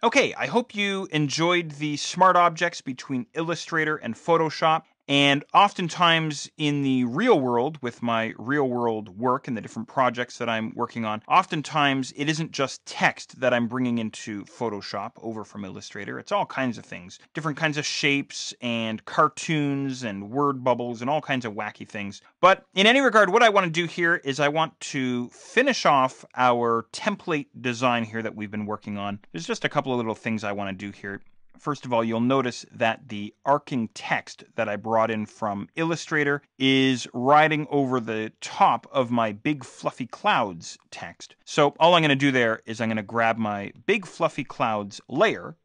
Okay, I hope you enjoyed the smart objects between Illustrator and Photoshop. And oftentimes in the real world, with my real world work and the different projects that I'm working on, oftentimes it isn't just text that I'm bringing into Photoshop over from Illustrator. It's all kinds of things, different kinds of shapes and cartoons and word bubbles and all kinds of wacky things. But in any regard, what I want to do here is I want to finish off our template design here that we've been working on. There's just a couple of little things I want to do here. First of all, you'll notice that the arcing text that I brought in from Illustrator is riding over the top of my big fluffy clouds text. So all I'm going to do there is I'm going to grab my big fluffy clouds layer,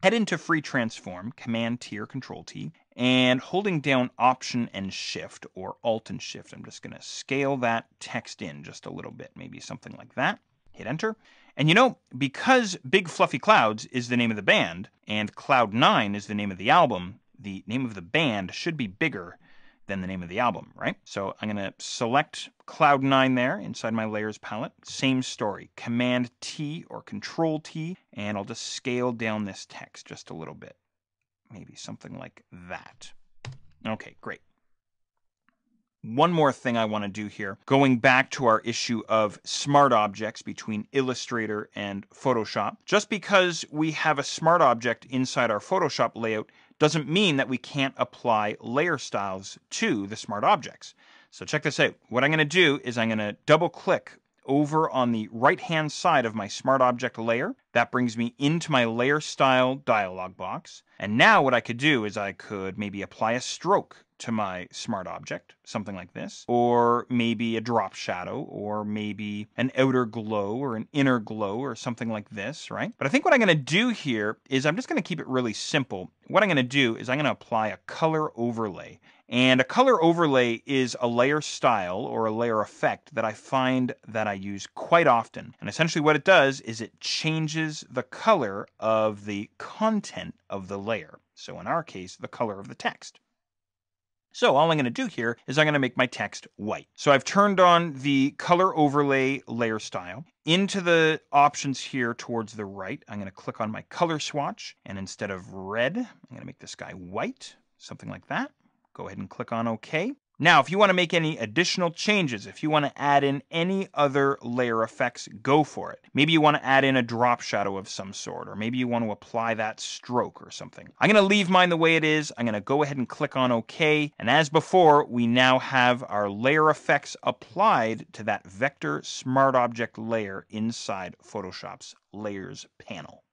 head into free transform, Command T or Control T, and holding down Option and Shift or Alt and Shift, I'm just going to scale that text in just a little bit, maybe something like that. Hit Enter. And you know, because Big Fluffy Clouds is the name of the band, and Cloud9 is the name of the album, the name of the band should be bigger than the name of the album, right? So I'm going to select Cloud9 there inside my Layers palette. Same story, Command T or Control T, and I'll just scale down this text just a little bit. Maybe something like that. Okay, great. One more thing I want to do here, going back to our issue of smart objects between Illustrator and Photoshop. Just because we have a smart object inside our Photoshop layout doesn't mean that we can't apply layer styles to the smart objects. So check this out. What I'm going to do is I'm going to double click over on the right-hand side of my smart object layer. That brings me into my layer style dialog box. And now what I could do is I could maybe apply a stroke to my smart object, something like this, or maybe a drop shadow, or maybe an outer glow or an inner glow or something like this, right? But I think what I'm going to do here is I'm just going to keep it really simple. What I'm going to do is I'm going to apply a color overlay. And a color overlay is a layer style or a layer effect that I find that I use quite often. And essentially what it does is it changes the color of the content of the layer. So in our case, the color of the text. So all I'm going to do here is I'm going to make my text white. So I've turned on the color overlay layer style. Into the options here towards the right, I'm going to click on my color swatch. And instead of red, I'm going to make this guy white, something like that. Go ahead and click on OK. Now, if you want to make any additional changes, if you want to add in any other layer effects, go for it. Maybe you want to add in a drop shadow of some sort, or maybe you want to apply that stroke or something. I'm going to leave mine the way it is. I'm going to go ahead and click on OK. And as before, we now have our layer effects applied to that vector smart object layer inside Photoshop's Layers panel.